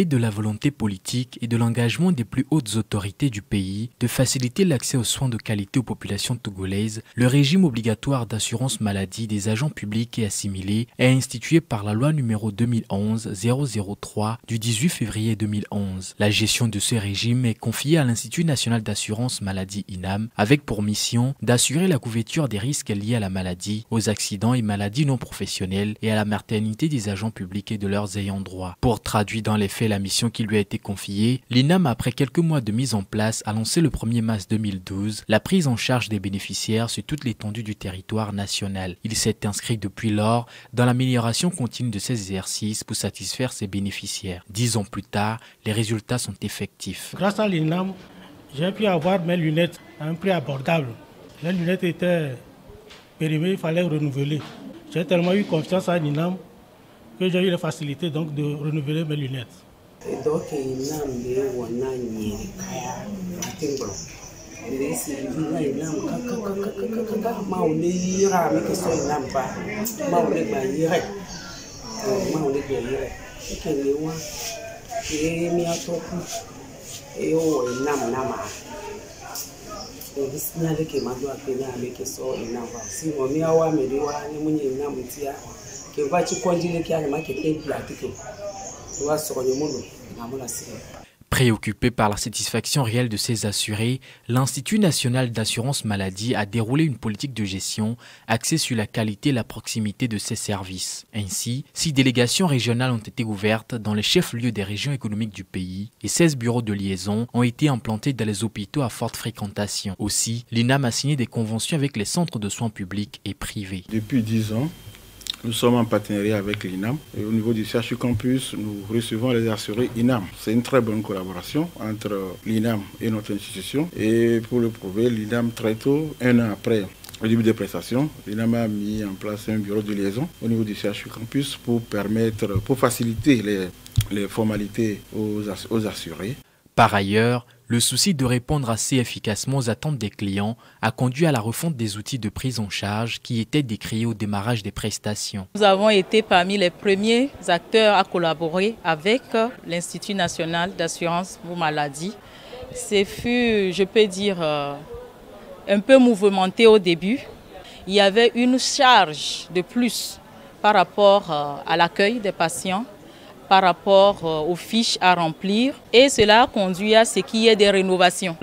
de la volonté politique et de l'engagement des plus hautes autorités du pays de faciliter l'accès aux soins de qualité aux populations togolaises, le régime obligatoire d'assurance maladie des agents publics et assimilés est institué par la loi numéro 2011-003 du 18 février 2011. La gestion de ce régime est confiée à l'Institut national d'assurance maladie INAM avec pour mission d'assurer la couverture des risques liés à la maladie, aux accidents et maladies non professionnelles et à la maternité des agents publics et de leurs ayants droit. Pour traduire dans les faits la mission qui lui a été confiée, l'INAM, après quelques mois de mise en place, a lancé le 1er mars 2012 la prise en charge des bénéficiaires sur toute l'étendue du territoire national. Il s'est inscrit depuis lors dans l'amélioration continue de ces exercices pour satisfaire ses bénéficiaires. 10 ans plus tard, les résultats sont effectifs. Grâce à l'INAM, j'ai pu avoir mes lunettes à un prix abordable. Les lunettes étaient périmées, il fallait renouveler. J'ai tellement eu confiance à l'INAM que j'ai eu la facilité donc de renouveler mes lunettes. Préoccupé par la satisfaction réelle de ses assurés, l'Institut national d'assurance maladie a déroulé une politique de gestion axée sur la qualité et la proximité de ses services. Ainsi, 6 délégations régionales ont été ouvertes dans les chefs-lieux des régions économiques du pays et 16 bureaux de liaison ont été implantés dans les hôpitaux à forte fréquentation. Aussi, l'INAM a signé des conventions avec les centres de soins publics et privés. Depuis 10 ans, nous sommes en partenariat avec l'INAM et au niveau du CHU Campus, nous recevons les assurés INAM. C'est une très bonne collaboration entre l'INAM et notre institution. Et pour le prouver, l'INAM très tôt, 1 an après le début des prestations, l'INAM a mis en place un bureau de liaison au niveau du CHU Campus pour faciliter les formalités aux assurés. Par ailleurs, le souci de répondre assez efficacement aux attentes des clients a conduit à la refonte des outils de prise en charge qui étaient décriés au démarrage des prestations. Nous avons été parmi les premiers acteurs à collaborer avec l'Institut national d'assurance maladie. Ce fut, je peux dire, un peu mouvementé au début. Il y avait une charge de plus par rapport à l'accueil des patients, par rapport aux fiches à remplir, et cela a conduit à ce qu'il y ait des rénovations.